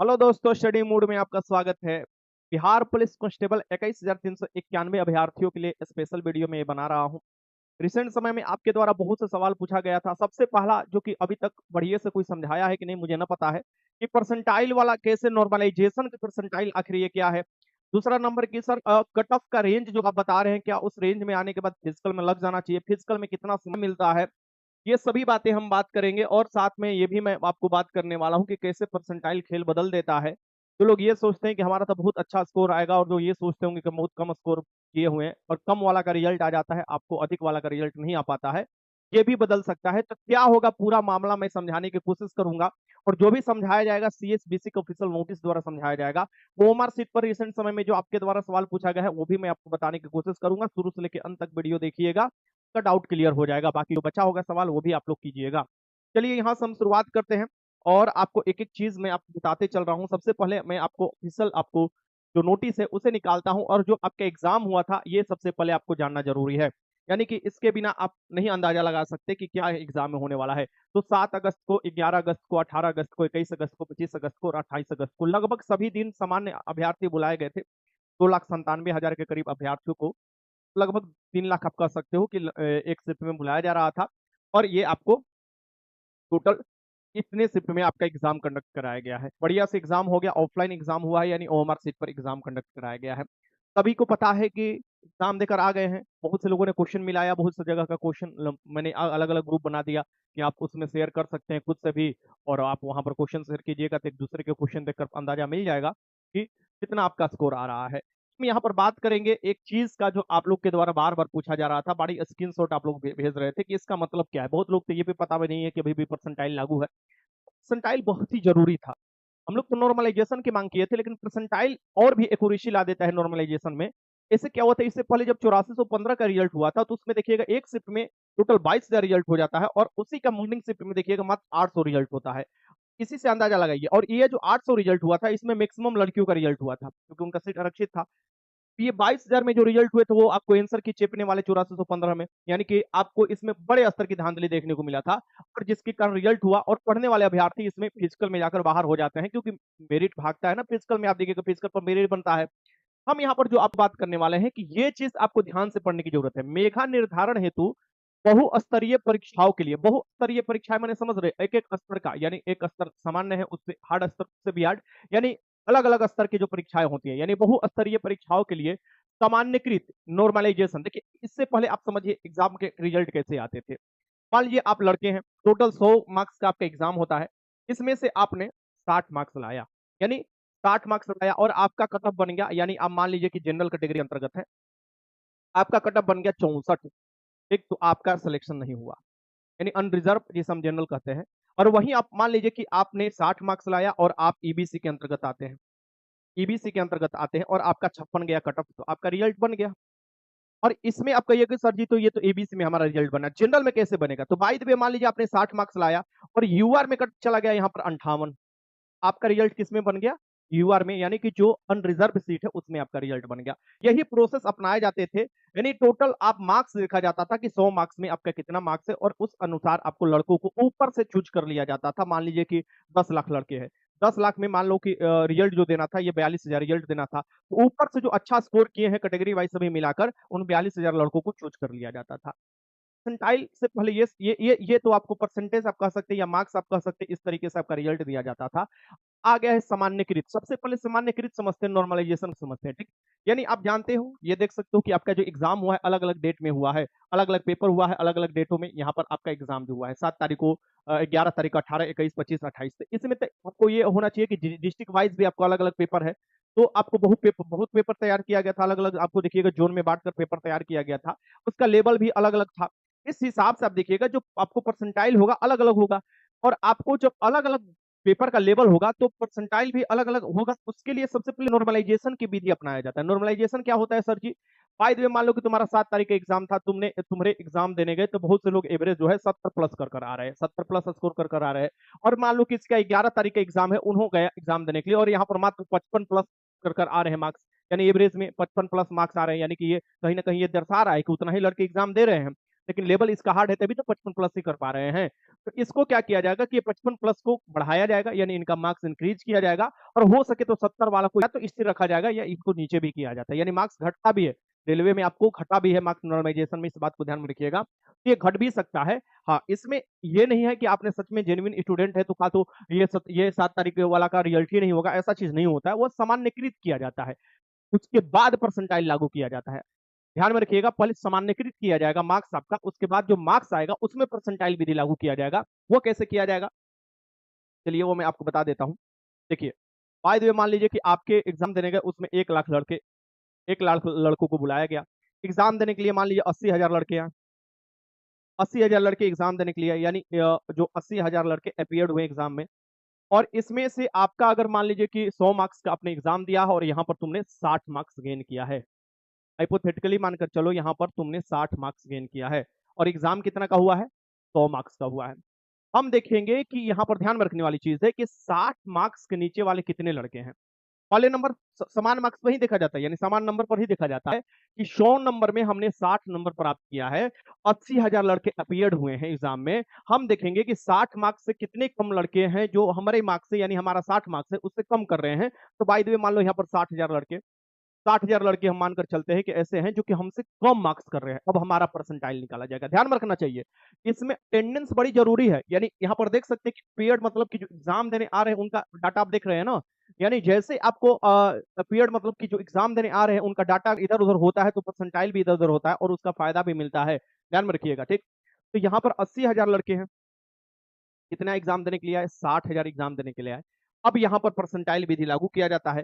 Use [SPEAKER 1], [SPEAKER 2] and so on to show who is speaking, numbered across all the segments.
[SPEAKER 1] Hello दोस्तों, study mood में आपका स्वागत है। बिहार पुलिस कांस्टेबल 21,391 अभ्यर्थियों के लिए स्पेशल वीडियो में ये बना रहा हूँ। रिसेंट समय में आपके द्वारा बहुत से सवाल पूछा गया था। सबसे पहला, जो कि अभी तक बढ़िया से कोई समझाया है कि नहीं मुझे ना पता है, कि परसेंटाइल वाला कैसे, नॉर्मलाइजेशन के परसेंटाइल आखिर ये क्या है। दूसरा नंबर की सर, कट ऑफ का रेंज जो आप बता रहे हैं, क्या उस रेंज में आने के बाद फिजिकल में लग जाना चाहिए, फिजिकल में कितना समय मिलता है। ये सभी बातें हम बात करेंगे और साथ में ये भी मैं आपको बात करने वाला हूँ कि कैसे परसेंटाइल खेल बदल देता है। जो लोग ये सोचते हैं कि हमारा तो बहुत अच्छा स्कोर आएगा, और जो ये सोचते होंगे कि बहुत कम स्कोर किए हुए हैं और कम वाला का रिजल्ट आ जाता है, आपको अधिक वाला का रिजल्ट नहीं आ पाता है। ये भी बदल सकता है। तो क्या होगा, पूरा मामला मैं समझाने की कोशिश करूंगा। और जो भी समझाया जाएगा सीएसबीसी के ऑफिशियल नोटिस द्वारा समझाया जाएगा। ओएमआर सीट पर रिसेंट समय में जो आपके द्वारा सवाल पूछा गया है, वो भी मैं आपको बताने की कोशिश करूंगा। शुरू से लेकर अंत तक वीडियो देखिएगा, का डाउट क्लियर हो जाएगा। बाकी जो बचा होगा सवाल, वो भी आप लोग कीजिएगा। चलिए यहाँ से हम शुरुआत करते हैं और आपको एक एक चीज मैं आपको बताते चल रहा हूँ। सबसे पहले मैं आपको ऑफिशियल, आपको जो नोटिस है उसे निकालता हूँ, और जो आपका एग्जाम हुआ था ये सबसे पहले आपको जानना जरूरी है। यानी कि इसके बिना आप नहीं अंदाजा लगा सकते कि क्या एग्जाम में होने वाला है। तो 7 अगस्त को, 11 अगस्त को, 18 अगस्त को, 21 अगस्त को, 25 अगस्त को और 28 अगस्त को लगभग सभी दिन सामान्य अभ्यर्थी बुलाए गए थे। 2,97,000 के करीब अभ्यर्थियों को, लगभग 3 लाख आप कह सकते हो कि एक शिफ्ट में बुलाया जा रहा था। और ये आपको टोटल इतने शिफ्ट में आपका एग्जाम कंडक्ट कराया गया है। बढ़िया से एग्जाम हो गया, ऑफलाइन एग्जाम हुआ है, यानी ओएमआर सीट पर एग्जाम कंडक्ट कराया गया है। सभी को पता है कि एग्जाम देकर आ गए हैं। बहुत से लोगों ने क्वेश्चन मिलाया, बहुत सी जगह का क्वेश्चन मैंने अलग अलग ग्रुप बना दिया कि आप उसमें शेयर कर सकते हैं खुद से भी, और आप वहां पर क्वेश्चन शेयर कीजिएगा तो एक दूसरे के क्वेश्चन देखकर अंदाजा मिल जाएगा कि कितना आपका स्कोर आ रहा है। हम यहाँ पर बात करेंगे एक चीज का, जो आप लोग के द्वारा बार बार पूछा जा रहा था, बड़ी स्क्रीनशॉट आप लोग भेज रहे थे कि इसका मतलब क्या है। बहुत लोग तो ये भी पता भी नहीं है कि अभी भी परसेंटाइल लागू है। परसेंटाइल बहुत ही जरूरी था। हम लोग तो नॉर्मलाइजेशन की मांग किए थे, लेकिन परसेंटाइल और भी एक्यूरेसी ला देता है नॉर्मलाइजेशन में। इससे क्या हुआ था, इससे पहले जब 8415 का रिजल्ट हुआ था, तो उसमें देखिएगा एक शिफ्ट में टोटल 22,000 रिजल्ट हो जाता है, और उसी का मॉर्निंग शिफ्ट में देखिएगा मात्र 800 रिजल्ट होता है। इसी से अंदाजा लगाइए। और ये जो 800 रिजल्ट हुआ था, इसमें मैक्सिमम लड़कियों का रिजल्ट हुआ था, क्योंकि उनका सीट आरक्षित था। ये 22,000 में जो रिजल्ट हुए थे, वो आपको आंसर की चेपने वाले 8415 में, यानी कि आपको इसमें बड़े स्तर की धांधली देखने को मिला था। और जिसके कारण रिजल्ट हुआ, और पढ़ने वाले अभ्यर्थी इसमें फिजिकल में जाकर बाहर हो जाते हैं, क्योंकि मेरिट भागता है ना फिजिकल में। आप देखिएगा फिजिकल पर मेरिट बनता है। हम यहाँ पर जो आप बात करने वाले हैं कि ये चीज आपको ध्यान से पढ़ने की जरूरत है। मेधा निर्धारण हेतु बहुस्तरीय परीक्षाओं के लिए, बहुस्तरीय परीक्षाएं मैंने समझ रहे, एक एक स्तर का, यानी एक स्तर सामान्य है, उससे हार्ड स्तर से भी हार्ड, यानी अलग अलग स्तर की जो परीक्षाएं होती हैं, यानी बहुस्तरीय परीक्षाओं के लिए सामान्यकृत नॉर्मलाइजेशन। देखिए, इससे पहले आप समझिए एग्जाम के रिजल्ट कैसे आते थे। मान लीजिए आप लड़के हैं, टोटल 100 मार्क्स का आपका एग्जाम होता है। इसमें से आपने 60 मार्क्स लाया, यानी 60 मार्क्स लाया, और आपका कटअप बन गया, यानी आप मान लीजिए कि जनरल कैटेगरी अंतर्गत है, आपका कटअप बन गया 64। ठीक, तो आपका सिलेक्शन नहीं हुआ, यानी अनरिजर्व जिसे हम जनरल कहते हैं। और वहीं आप मान लीजिए कि आपने 60 मार्क्स लाया और आप ईबीसी के अंतर्गत आते हैं, ईबीसी के अंतर्गत आते हैं, और आपका 56 गया कटअप, तो आपका रिजल्ट बन गया। और इसमें आप कहिए कि सर जी, तो ये तो एबीसी में हमारा रिजल्ट बना, जनरल में कैसे बनेगा। तो बाय द वे, मान लीजिए आपने 60 मार्क्स लाया और यूआर में कट चला गया यहाँ पर 58, आपका रिजल्ट किस में बन गया, यूआर में, यानी कि जो अनरिजर्व सीट है उसमें आपका रिजल्ट बन गया। यही प्रोसेस अपनाए जाते थे, यानी टोटल आप मार्क्स देखा जाता था कि 100 मार्क्स में आपका कितना मार्क्स है, और उस अनुसार आपको लड़कों को ऊपर से चूज कर लिया जाता था। मान लीजिए कि 10 लाख लड़के हैं, 10 लाख में मान लो कि रिजल्ट जो देना था ये 42,000 रिजल्ट देना था, तो ऊपर से जो अच्छा स्कोर किए हैं कैटेगरी वाइज सभी मिलाकर, उन 42,000 लड़कों को चूज कर लिया जाता था। परसेंटाइल से पहले ये तो आपको परसेंटेज आप कह सकते हैं, या मार्क्स आप कह सकते हैं, इस तरीके से आपका रिजल्ट दिया जाता था। आ गया है सामान्यकृत। सबसे पहले सामान्यकृत समझते हैं, नॉर्मलाइजेशन समझते हैं। ठीक, यानी आप जानते हो, ये देख सकते हो कि आपका जो एग्जाम हुआ है अलग अलग डेट में हुआ है, अलग अलग पेपर हुआ है अलग अलग डेटों में। यहाँ पर आपका एग्जाम जो हुआ है 7 तारीख को, 11 तारीख को, 18, 21, 25, 28, तो इसमें आपको ये होना चाहिए कि डिस्ट्रिक्ट वाइज भी आपको अलग अलग पेपर है। तो आपको बहुत पेपर तैयार किया गया था, अलग अलग आपको देखिएगा जोन में बांटकर पेपर तैयार किया गया था। उसका लेवल भी अलग अलग था। इस हिसाब से आप देखिएगा जो आपको परसेंटाइल होगा अलग अलग होगा। और आपको जब अलग अलग पेपर का लेवल होगा, तो परसेंटाइल भी अलग अलग होगा। उसके लिए सबसे पहले नॉर्मलाइजेशन की विधि अपनाया जाता है। नॉर्मलाइजेशन क्या होता है sir ji, by the way, मान लो कि तुम्हारा 7 तारीख का एग्जाम था, तुम्हारे एग्जाम देने गए, तो बहुत से लोग एवरेज जो है 70 प्लस कर आ रहे हैं, 70 प्लस स्कोर कर आ रहे हैं। और मान लो कि इसका 11 तारीख का एग्जाम है, उन्होंने गया एग्जाम देने के लिए, और यहाँ पर मात्र 55 प्लस कर आ रहे हैं मार्क्स, यानी एवरेज में 55 प्लस मार्क्स आ रहे हैं। यानी कि ये कहीं ना कहीं ये दर्शा रहा है कि उतना ही लड़के एग्जाम दे रहे हैं। लेकिन लेवल इसका हार्ड है तभी तो 55 प्लस ही कर पा रहे हैं। तो इसको क्या किया जाएगा कि 55 प्लस को बढ़ाया जाएगा, यानी इनका मार्क्स इंक्रीज किया जाएगा, और हो सके तो 70 वाला को या तो स्थिर रखा जाएगा या इसको नीचे भी किया जाता है, यानी मार्क्स घटता भी है। रेलवे में आपको घटा भी है मार्क्स नॉर्मलाइजेशन में, इस बात को ध्यान में रखिएगा। ये घट भी सकता है। हाँ, इसमें ये नहीं है कि आपने सच में जेन्युइन स्टूडेंट है तो ये 7 तारीख वाला का रिजल्ट ही नहीं होगा, ऐसा चीज नहीं होता है। वो सामान्यकृत किया जाता है, उसके बाद परसेंटाइल लागू किया जाता है। ध्यान में रखिएगा, पहले सामान्यकृत किया जाएगा मार्क्स आपका, उसके बाद जो मार्क्स आएगा उसमें परसेंटाइल विधि लागू किया जाएगा। वो कैसे किया जाएगा, चलिए वो मैं आपको बता देता हूँ। देखिए, बाय द वे मान लीजिए कि आपके एग्जाम देने गए, उसमें 1 लाख लड़कों को बुलाया गया एग्जाम देने के लिए। मान लीजिए 80,000 लड़के हैं, 80,000 लड़के एग्जाम देने के लिए, यानी जो 80,000 लड़के अपीयर्ड हुए एग्जाम में, और इसमें से आपका अगर मान लीजिए कि 100 मार्क्स का आपने एग्जाम दिया है और यहाँ पर तुमने 60 मार्क्स गेन किया है। हाइपोथेटिकली मानकर चलो यहाँ पर तुमने 60 मार्क्स गेन किया है और एग्जाम कितना का हुआ है, 100 मार्क्स का हुआ है। हम देखेंगे कि यहाँ पर ध्यान में रखने वाली चीज है कि 60 मार्क्स के नीचे वाले कितने लड़के हैं। पहले नंबर समान मार्क्स पर ही देखा जाता है, यानी समान नंबर पर ही देखा जाता है कि 100 नंबर में हमने 60 नंबर प्राप्त किया है, 80,000 लड़के अपीयर्ड हुए हैं एग्जाम में। हम देखेंगे कि 60 मार्क्स से कितने कम लड़के हैं जो हमारे मार्क्स से, यानी हमारा 60 मार्क्स है उससे कम कर रहे हैं। तो बाय द वे मान लो यहाँ पर 60,000 लड़के हम मानकर चलते हैं कि ऐसे हैं जो कि हमसे कम मार्क्स कर रहे हैं। अब हमारा परसेंटाइल निकाला जाएगा। ध्यान में रखना चाहिए, इसमें अटेंडेंस बड़ी जरूरी है। यानी यहाँ पर देख सकते हैं कि पीरियड मतलब कि जो एग्जाम देने आ रहे हैं उनका डाटा आप देख रहे हैं ना, यानी जैसे आपको पीरियड मतलब कि जो एग्जाम देने आ रहे हैं उनका डाटा इधर उधर होता है तो परसेंटाइल भी इधर उधर होता है और उसका फायदा भी मिलता है। ध्यान में रखिएगा, ठीक। तो यहाँ पर 80,000 लड़के हैं, कितना एग्जाम देने के लिए आए, 60,000 एग्जाम देने के लिए आए। अब यहाँ पर परसेंटाइल विधि लागू किया जाता है।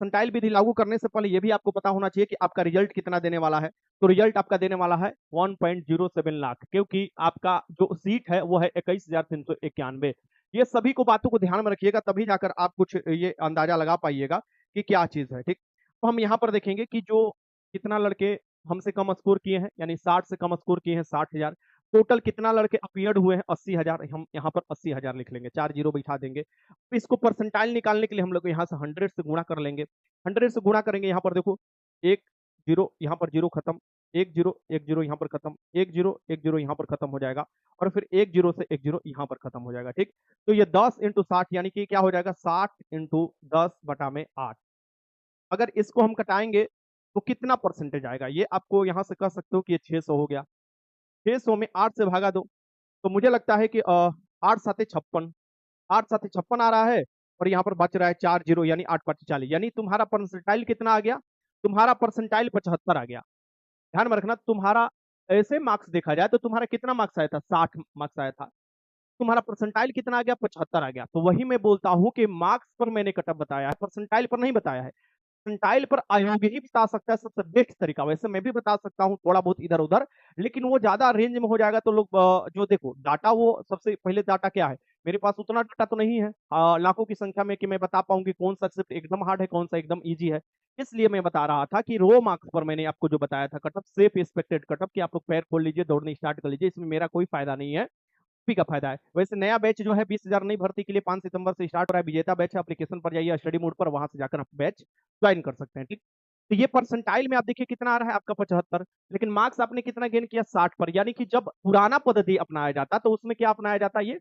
[SPEAKER 1] परसेंटाइल विधि लागू करने से पहले यह भी आपको पता होना चाहिए कि आपका रिजल्ट कितना देने वाला है। तो रिजल्ट आपका देने वाला है 1.07 लाख, क्योंकि आपका जो सीट है वो है 21,391। ये सभी को बातों को ध्यान में रखिएगा, तभी जाकर आप कुछ ये अंदाजा लगा पाइएगा कि क्या चीज है, ठीक। तो हम यहाँ पर देखेंगे कि जो कितना लड़के हमसे कम स्कोर किए हैं, यानी 60 से कम स्कोर किए हैं 60,000। टोटल कितना लड़के अपीयर्ड हुए हैं 80,000, हम यहाँ पर 80,000 लिख लेंगे, 4 जीरो बैठा देंगे। इसको परसेंटाइल निकालने के लिए हम लोग यहाँ से 100 से गुणा कर लेंगे। 100 से गुणा करेंगे, यहाँ पर देखो 1 जीरो, यहाँ पर जीरो खत्म, 1 जीरो यहाँ पर खत्म, 1 जीरो यहाँ पर खत्म हो जाएगा, और फिर 1 जीरो से 1 जीरो यहाँ पर खत्म हो जाएगा, ठीक। तो ये 10 इंटू 60 यानी कि क्या हो जाएगा, 60 इंटू 10 बटा में 8। अगर इसको हम कटाएंगे तो कितना परसेंटेज आएगा, ये आपको यहाँ से कह सकते हो कि ये 600 हो गया। 600 में 8 से भागा दो, तो मुझे लगता है कि 8 साते 56, 8 साते 56 आ रहा है, और यहाँ पर बच रहा है 4 जीरो, यानी 8 5 40, यानी तुम्हारा परसेंटाइल कितना आ गया, तुम्हारा परसेंटाइल 75 आ गया। ध्यान में रखना, तुम्हारा ऐसे मार्क्स देखा जाए तो तुम्हारा कितना मार्क्स आया था, 60 मार्क्स आया था, तुम्हारा परसेंटाइल कितना आ गया, 75 आ गया। तो वही मैं बोलता हूं कि मार्क्स पर मैंने कटअप बताया है, परसेंटाइल पर नहीं बताया है। परसेंटाइल पर आयोग ही बता सकता है सबसे बेस्ट तरीका। वैसे मैं भी बता सकता हूँ थोड़ा बहुत इधर उधर, लेकिन वो ज्यादा रेंज में हो जाएगा तो लोग जो देखो डाटा, वो सबसे पहले डाटा क्या है, मेरे पास उतना डाटा तो नहीं है लाखों की संख्या में कि मैं बता पाऊंगी कौन सा स्क्रिप्ट एकदम हार्ड है, कौन सा एकदम इजी है। इसलिए मैं बता रहा था कि रो मार्क्स पर मैंने आपको जो बताया था कटअप, सेफ एक्सपेक्टेड कटअप, कि आप लोग पैर खोल लीजिए, दौड़ने स्टार्ट कर लीजिए, इसमें मेरा कोई फायदा नहीं है, का फायदा है। वैसे नया बैच जो है 20,000 नई भर्ती के लिए 5 सितंबर से स्टार्ट हो रहा है, विजेता बैच है, एप्लीकेशन पर जाइए स्टडी मोड पर, वहां से जाकर आप बैच ज्वाइन कर सकते हैं, ठीक। तो ये परसेंटाइल में आप देखिए कितना आ रहा है आपका 75, लेकिन मार्क्स आपने कितना गेन किया, 60 पर। यानी कि जब पुराना पद्धति अपनाया जाता तो उसमें क्या अपनाया जाता, ये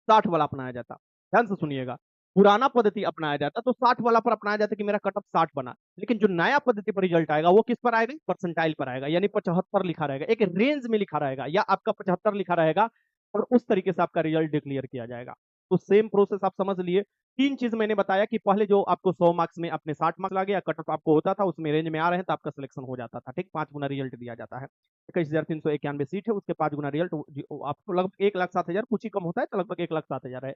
[SPEAKER 1] 60 वाला अपनाया जाता। ध्यान से सुनिएगा, पुराना पद्धति अपनाया जाता तो 60 वाला पर अपनाया जाता कि मेरा कटअप 60 बना, लेकिन जो नया पद्धति पर रिजल्ट आएगा वो किस पर आएगा, परसेंटाइल पर आएगा, यानी 75 लिखा रहेगा, एक रेंज में लिखा रहेगा, या आपका 75 लिखा रहेगा, और उस तरीके से आपका रिजल्ट डिक्लेयर किया जाएगा। तो सेम प्रोसेस आप समझ लिए। 3 चीज मैंने बताया कि पहले जो आपको 100 मार्क्स में अपने 60 मार्क्स लगे, कट ऑफ आपको होता था, उसमें रेंज में आ रहे हैं तो आपका सिलेक्शन हो जाता था, ठीक। 5 गुना रिजल्ट दिया जाता है। 21,391 सीट है, उसके 5 गुना रिजल्ट आपको लगभग 1,07,000, कुछ ही कम होता है तो लगभग 1,07,000 है।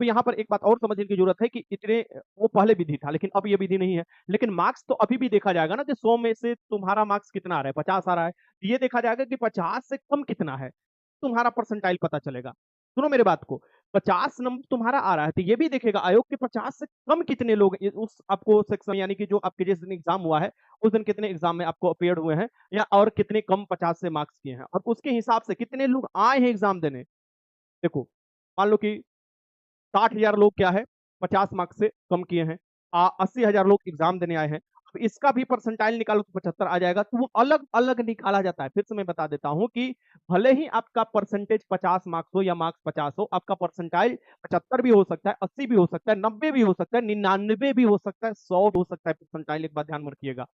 [SPEAKER 1] तो यहाँ पर एक बात और समझने की जरूरत है कि इतने, वो पहले विधि था लेकिन अब ये विधि नहीं है, लेकिन मार्क्स तो अभी भी देखा जाएगा ना कि 100 में से तुम्हारा मार्क्स कितना आ रहा है, 50 आ रहा है, तो ये देखा जाएगा कि 50 से कम कितना है, तुम्हारा परसेंटाइल पता चलेगा। सुनो मेरे बात को, 50 नंबर तुम्हारा आ रहा है तो ये भी देखेगा आयोग के 50 से कम कितने लोग उस आपको सेक्शन, यानी कि जो आपके जिस दिन एग्जाम हुआ है उस दिन कितने एग्जाम में आपको अपेयर हुए हैं, या और कितने कम 50 से मार्क्स किए हैं, और उसके हिसाब से कितने लोग आए हैं एग्जाम देने। देखो, मान लो कि 60,000 लोग क्या है 50 मार्क्स से कम किए हैं, 80,000 लोग एग्जाम देने आए हैं, अब इसका भी परसेंटाइल निकालो तो 75 आ जाएगा, तो वो अलग-अलग निकाला जाता है। फिर से मैं बता देता हूँ कि भले ही आपका परसेंटेज 50 मार्क्स हो या मार्क्स 50 हो, आपका परसेंटाइल 75 भी हो सकता है, 80 भी हो सकता है, 90 भी हो सकता है, 99 भी हो सकता है, 100 भी हो सकता है परसेंटाइल। एक बात ध्यान में रखिएगा,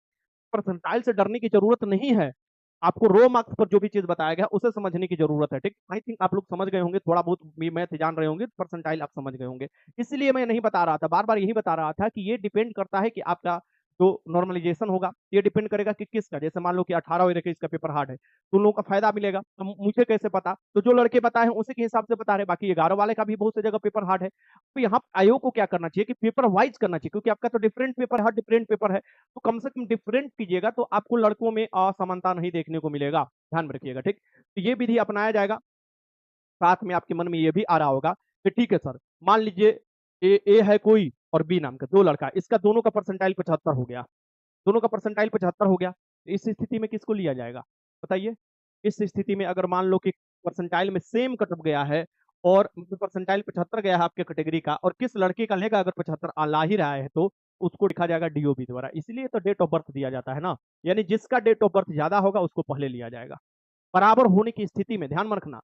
[SPEAKER 1] परसेंटाइल से डरने की जरूरत नहीं है। आपको रो मार्क्स पर जो भी चीज बताया गया उसे समझने की जरूरत है। ठीक, आई थिंक आप लोग समझ गए होंगे, थोड़ा बहुत भी मैथ जान रहे होंगे, परसेंटाइल आप समझ गए होंगे। इसलिए मैं नहीं बता रहा था, बार बार यही बता रहा था कि ये डिपेंड करता है कि आपका जो नॉर्मलाइजेशन होगा, ये डिपेंड करेगा कि किसका। जैसे मान लो कि 18 और 21 का पेपर हार्ड है, तो उन लोगों का फायदा मिलेगा। तो मुझे कैसे पता? तो जो लड़के बताए हैं उसी के हिसाब से बता रहे, बाकी 11 वाले का भी बहुत सी जगह पेपर हार्ड है। तो यहाँ आयोग को क्या करना चाहिए कि पेपर वाइज करना चाहिए, क्योंकि आपका तो डिफरेंट पेपर है, डिफरेंट पेपर है, तो कम से कम डिफरेंट कीजिएगा, तो आपको लड़कों में असमानता नहीं देखने को मिलेगा। ध्यान में रखिएगा। ठीक, तो ये विधि अपनाया जाएगा। साथ में आपके मन में ये भी आ रहा होगा कि ठीक है सर, मान लीजिए ए है कोई और बी नाम का दो लड़का, इसका दोनों का परसेंटाइल 75 हो गया, दोनों का परसेंटाइल 75 हो गया, तो इस स्थिति में किसको लिया जाएगा बताइए? इस स्थिति में अगर मान लो कि परसेंटाइल में सेम कट गया है और परसेंटाइल 75 गया है आपके कैटेगरी का, और किस लड़के का लेगा अगर 75 ला ही रहा है, तो उसको लिखा जाएगा डीओबी द्वारा। इसलिए तो डेट ऑफ बर्थ दिया जाता है ना, यानी जिसका डेट ऑफ बर्थ ज्यादा होगा उसको पहले लिया जाएगा। बराबर होने की स्थिति में ध्यान में रखना,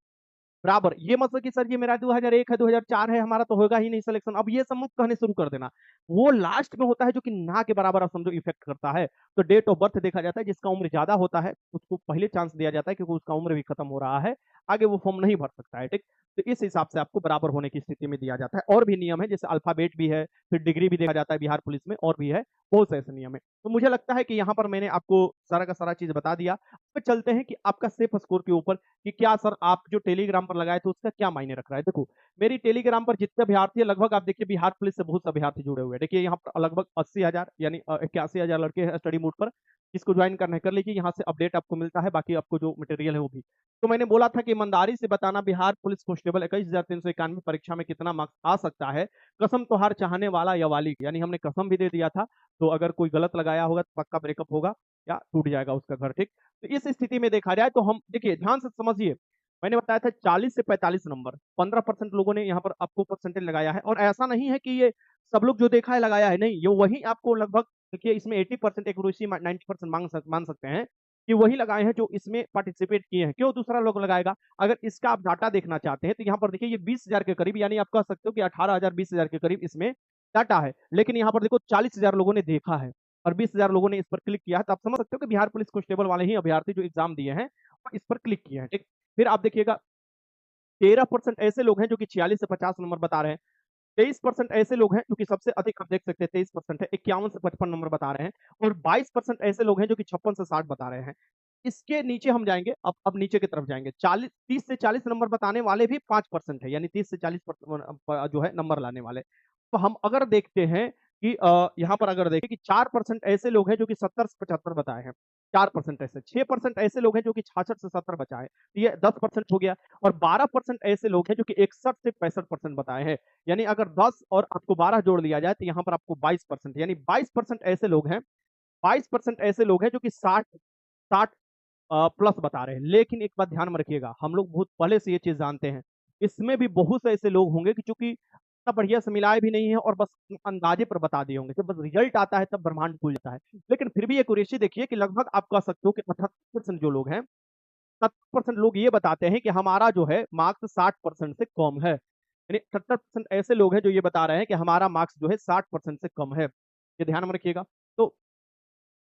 [SPEAKER 1] बराबर। ये मत कि सर ये मेरा 2001 है, 2004 है, हमारा तो होगा ही नहीं सिलेक्शन, अब ये सब मत कहने शुरू कर देना। वो लास्ट में होता है जो कि ना के बराबर आप समझो इफेक्ट करता है। तो डेट ऑफ बर्थ देखा जाता है, जिसका उम्र ज्यादा होता है उसको पहले चांस दिया जाता है, क्योंकि उसका उम्र भी खत्म हो रहा है, आगे वो फॉर्म नहीं भर सकता है। ठीक, तो इस हिसाब से आपको बराबर होने की स्थिति में दिया जाता है। और भी नियम है, जैसे अल्फाबेट भी है, फिर डिग्री भी देखा जाता है बिहार पुलिस में, और भी है, बहुत से ऐसे नियम है। तो मुझे लगता है कि यहाँ पर मैंने आपको सारा का सारा चीज बता दिया। अब चलते हैं कि आपका सेफ स्कोर के ऊपर, कि क्या सर आप जो टेलीग्राम पर लगाए थे उसका क्या मायने रख रहा है। देखो, मेरी टेलीग्राम पर जितने अभ्यर्थी है लगभग आप देखिए बिहार पुलिस से बहुत से अभ्यर्थी जुड़े हुए हैं। देखिए यहाँ पर लगभग 80,000 यानी 81,000 लड़के हैं स्टडी मोड पर। इसको ज्वाइन करना है कर लीजिए, यहाँ से अपडेट आपको मिलता है, बाकी आपको जो मटेरियल है वो भी। तो मैंने बोला था कि ईमानदारी से बताना बिहार पुलिस कांस्टेबल 21,391 परीक्षा में कितना मार्क्स आ सकता है। कसम तो हार चाहने वाला या वाली, यानी हमने कसम भी दे दिया था, तो अगर कोई गलत लगाया होगा तो पक्का ब्रेकअप होगा या टूट जाएगा उसका घर। ठीक, तो इस स्थिति में देखा जाए तो हम देखिए ध्यान से समझिए, मैंने बताया था 40 से 45 नंबर, 15% लोगों ने यहाँ पर आपको परसेंटेज लगाया है। और ऐसा नहीं है कि ये सब लोग जो देखा है लगाया है, नहीं, ये वही आपको लगभग, देखिए इसमें 80% एक्यूरेसी 90% मान सकते हैं कि वही लगाए हैं जो इसमें पार्टिसिपेट किए हैं। क्यों दूसरा लोग लगाएगा? अगर इसका आप डाटा देखना चाहते हैं तो यहाँ पर देखिए ये 20,000 के करीब, यानी आप कह सकते हो कि 18,000 20,000 के करीब इसमें डाटा है। लेकिन यहाँ पर देखो 40,000 लोगों ने देखा है और 20,000 लोगों ने इस पर क्लिक किया है, तो आप समझ सकते हो कि बिहार पुलिस कांस्टेबल वाले ही अभ्यर्थी जो एग्जाम दिए हैं और इस पर क्लिक किए हैं। ठीक, फिर आप देखिएगा 13% ऐसे लोग हैं जो कि 46 से 50 नंबर बता रहे हैं। 23% ऐसे लोग हैं जो कि सबसे अधिक आप देख सकते हैं 23% है, 51 से 55 नंबर बता रहे हैं। और 22% ऐसे लोग हैं जो कि 56 से 60 बता रहे हैं। इसके नीचे हम जाएंगे, अब नीचे की तरफ जाएंगे, 30 से 40 नंबर बताने वाले भी 5% है, यानी 30 से 40 जो है नंबर लाने वाले। तो हम अगर देखते हैं कि यहाँ पर अगर देखें कि 4% ऐसे लोग हैं जो कि 70 से 75 बताए हैं, 4% ऐसे, 6% ऐसे लोग हैं जो कि 66 से 70 बताए हैं, तो ये 10% हो गया। और 12% ऐसे लोग हैं जो कि 61 से 65% बताए हैं, यानी अगर 10 और आपको 12 जोड़ लिया जाए तो यहाँ पर आपको 22%, यानी 22% ऐसे लोग हैं, 22% ऐसे लोग हैं जो कि 60 प्लस बता रहे हैं। लेकिन एक बात ध्यान में रखिएगा, हम लोग बहुत पहले से ये चीज जानते हैं, इसमें भी बहुत से ऐसे लोग होंगे कि चूंकि इतना बढ़िया से मिलाए भी नहीं है और बस अंदाजे पर बता दिए होंगे, जब बस रिजल्ट आता है तब ब्रह्मांड खुल जाता है। लेकिन फिर भी एक रेशियो देखिए कि लगभग आप कह सकते हो कि 78% जो लोग हैं, 70% लोग ये बताते हैं कि हमारा जो है मार्क्स 60% से कम है, यानी 70% ऐसे लोग हैं जो ये बता रहे हैं कि हमारा मार्क्स जो है 60% से कम है। ये ध्यान में रखिएगा। तो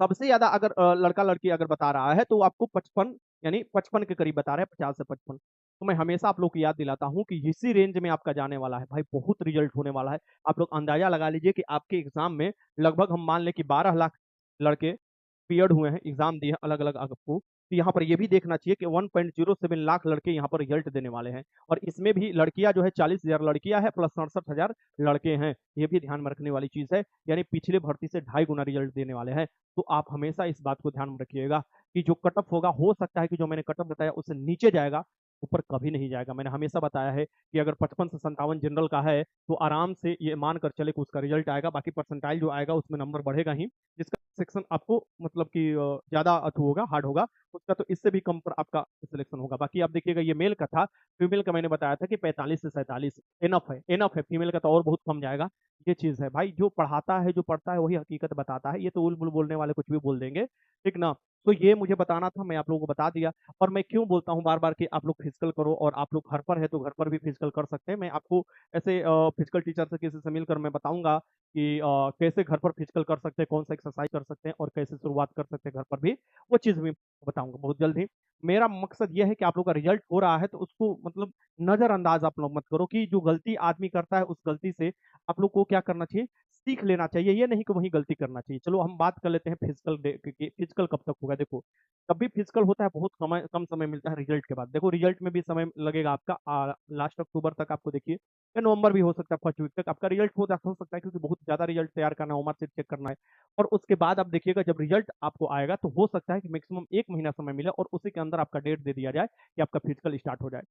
[SPEAKER 1] सबसे ज्यादा अगर लड़का लड़की अगर बता रहा है तो आपको 55, यानी 55 के करीब बता रहे हैं, 50 से 55। तो मैं हमेशा आप लोग को याद दिलाता हूँ कि इसी रेंज में आपका जाने वाला है भाई, बहुत रिजल्ट होने वाला है। आप लोग अंदाजा लगा लीजिए कि आपके एग्जाम में लगभग हम मान लें कि 12 लाख लड़के क्लियर्ड हुए हैं, एग्जाम दिए हैं अलग अलग आपको। तो यहाँ पर ये भी देखना चाहिए कि 1.07 लाख लड़के यहाँ पर रिजल्ट देने वाले हैं, और इसमें भी लड़कियां जो है 40,000 लड़कियां हैं प्लस 67,000 लड़के हैं। ये भी ध्यान में रखने वाली चीज है, यानी पिछले भर्ती से 2.5 गुना रिजल्ट देने वाले हैं। तो आप हमेशा इस बात को ध्यान में रखिएगा कि जो कट ऑफ होगा, हो सकता है कि जो मैंने कट ऑफ बताया उससे नीचे जाएगा, ऊपर कभी नहीं जाएगा। मैंने हमेशा बताया है कि अगर 55 से 57 जनरल का है तो आराम से ये मान कर चले कि उसका रिजल्ट आएगा, बाकी परसेंटाइल जो आएगा उसमें नंबर बढ़ेगा ही। जिसका सेक्शन आपको मतलब कि ज्यादा अथु होगा, हार्ड होगा, उसका तो इससे भी कम पर आपका सिलेक्शन होगा। बाकी आप देखिएगा ये मेल का था, फीमेल का मैंने बताया था कि 45 से 47 इनफ है, इनफ है। फीमेल का तो और बहुत कम जाएगा, ये चीज़ है। भाई जो पढ़ाता है, जो पढ़ता है वही हकीकत बताता है। ये तो उल-बुल बोलने वाले कुछ भी बोल देंगे, ठीक ना? तो ये मुझे बताना था, मैं आप लोगों को बता दिया। और मैं क्यों बोलता हूँ बार-बार कि आप लोग फिज़िकल करो, और आप लोग घर पर हैं तो घर पर भी फिज़िकल कर सकते हैं। मैं आपको ऐसे फिज़िकल टीचर से किसी से मिलकर मैं बताऊँगा कि कैसे घर पर फिज़िकल कर सकते हैं, कौन-सा एक्सरसाइज़ कर सकते हैं और कैसे शुरुआत कर सकते हैं घर पर भी, वो चीज़ भी बताऊँगा बहुत जल्द ही। मेरा मकसद ये है कि आप लोग का रिज़ल्ट हो रहा है तो उसको मतलब नज़रअंदाज़ आप लोग मत करो कि जो गलती आदमी करता है उस गलती से आप लोग को क्या करना चाहिए, सीख लेना चाहिए, ये नहीं कि वही गलती करना चाहिए। चलो हम बात कर लेते हैं फिज़िकल डे कि फिज़िकल कब तक होगा। देखो, जब भी फिज़िकल होता है बहुत कम समय मिलता है रिज़ल्ट के बाद। देखो रिज़ल्ट में भी समय लगेगा आपका लास्ट अक्टूबर तक आपको देखिए, या नवंबर भी हो सकता है फर्स्ट वीक तक आपका रिज़ल्ट हो सकता है, क्योंकि बहुत ज़्यादा रिज़ल्ट तैयार करना है, ओमार शीट चेक करना है। और उसके बाद आप देखिएगा जब रिज़ल्ट आपको आएगा तो हो सकता है कि मैक्सिमम 1 महीना समय मिले और उसी के अंदर आपका डेट दे दिया जाए कि आपका फिज़िकल स्टार्ट हो जाए।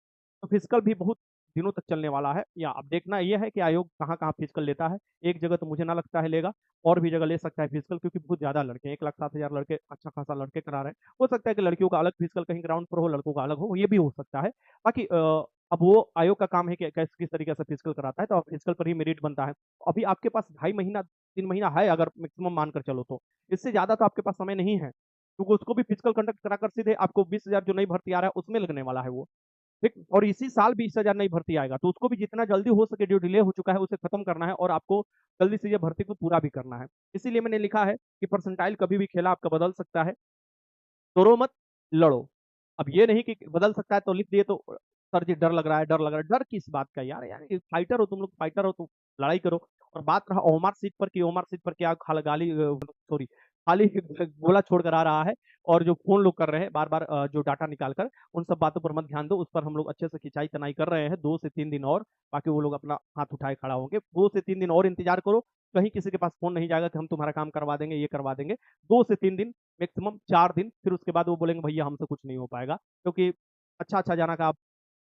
[SPEAKER 1] तो फिज़िकल भी बहुत दिनों तक चलने वाला है, या अब देखना ये है कि आयोग कहाँ-कहाँ फिज़िकल लेता है। एक जगह तो मुझे ना लगता है लेगा, और भी जगह ले सकता है फिज़िकल, क्योंकि बहुत ज़्यादा लड़के हैं, 1,60,000 लड़के, अच्छा खासा लड़के करा रहे हैं। हो सकता है कि लड़कियों का अलग फिज़िकल कहीं ग्राउंड पर हो, लड़कों का अलग हो, ये भी हो सकता है। बाकी अब वो आयोग का काम है कि किस तरीके से फिज़िकल कराता है, तो अब फिज़िकल पर ही मेरिट बनता है। अभी आपके पास ढाई महीना, 3 महीना है अगर मैक्सिमम मानकर चलो तो। इससे ज़्यादा तो आपके पास समय नहीं है, क्योंकि उसको भी फिज़िकल कंडक्ट कराकर सीधे आपको 20,000 जो नई भर्ती आ रहा है उसमें लगने वाला है वो। ठीक? और इसी साल 20,000 नई भर्ती आएगा, तो उसको भी जितना जल्दी हो सके जो डिले हो चुका है उसे खत्म करना है, और आपको जल्दी से ये भर्ती को पूरा भी करना है। इसीलिए मैंने लिखा है कि परसेंटाइल कभी भी खेला आपका बदल सकता है, तोड़ो मत, लड़ो। अब ये नहीं कि बदल सकता है तो लिख दिए तो सर जी डर लग रहा है, डर लग रहा है। डर किस बात का यार? यार ये फाइटर हो तुम लोग, फाइटर हो तो लड़ाई करो। और बात रहा ओमार सीट पर कि ओमार सीट पर क्या सॉरी, खाली गोला छोड़कर आ रहा है, और जो फ़ोन लोग कर रहे हैं बार-बार जो डाटा निकाल कर, उन सब बातों पर मत ध्यान दो। उस पर हम लोग अच्छे से खिंचाई-तनाई कर रहे हैं 2 से 3 दिन और, बाकी वो लोग अपना हाथ उठाए खड़ा होंगे। 2 से 3 दिन और इंतज़ार करो, कहीं किसी के पास फ़ोन नहीं जाएगा कि हम तुम्हारा काम करवा देंगे, ये करवा देंगे। 2 से 3 दिन, मैक्सिमम 4 दिन, फिर उसके बाद वो बोलेंगे भैया हमसे कुछ नहीं हो पाएगा, क्योंकि अच्छा-अच्छा जाना का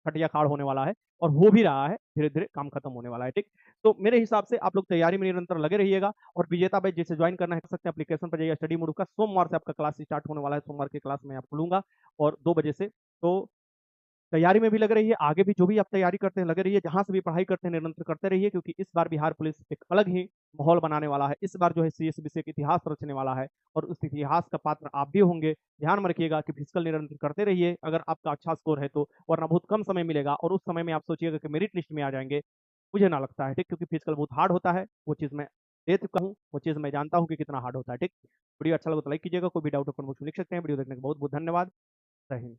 [SPEAKER 1] खटिया खाड़ होने वाला है, और हो भी रहा है, धीरे-धीरे काम खत्म होने वाला है, ठीक? तो मेरे हिसाब से आप लोग तैयारी में निरंतर लगे रहिएगा, और विजेता बैच जिसे जॉइन करना है कर सकते हैं, एप्लीकेशन पर जाइए, स्टडी मोड का सोमवार से आपका क्लास स्टार्ट होने वाला है, सोमवार की क्लास मैं आपको लूँगा और 2 बजे से। तो तैयारी में भी लगे रहिए, आगे भी जो भी आप तैयारी करते हैं लगे रहिए, जहाँ से भी पढ़ाई करते हैं निरंतर करते रहिए, क्योंकि इस बार बिहार पुलिस एक अलग ही माहौल बनाने वाला है। इस बार जो है सीएस विषय का इतिहास रचने वाला है, और उस इतिहास का पात्र आप भी होंगे। ध्यान में रखिएगा कि फिजिकल निरंतर करते रहिए, अगर आपका अच्छा स्कोर है तो, वरना बहुत कम समय मिलेगा और उस समय में आप सोचिएगा कि मेरिट लिस्ट में आ जाएँगे। मुझे ना लगता है, ठीक? क्योंकि फिजिकल बहुत हार्ड होता है, वो चीज़ मैं दे चुका हूँ, वो चीज़ मैं जानता हूँ कि कितना हार्ड होता है, ठीक? वीडियो अच्छा लगा तो लाइक कीजिएगा, कोई भी डाउट हो कमेंट बॉक्स में लिख सकते हैं। वीडियो देखने का बहुत-बहुत धन्यवाद। जय हिंद।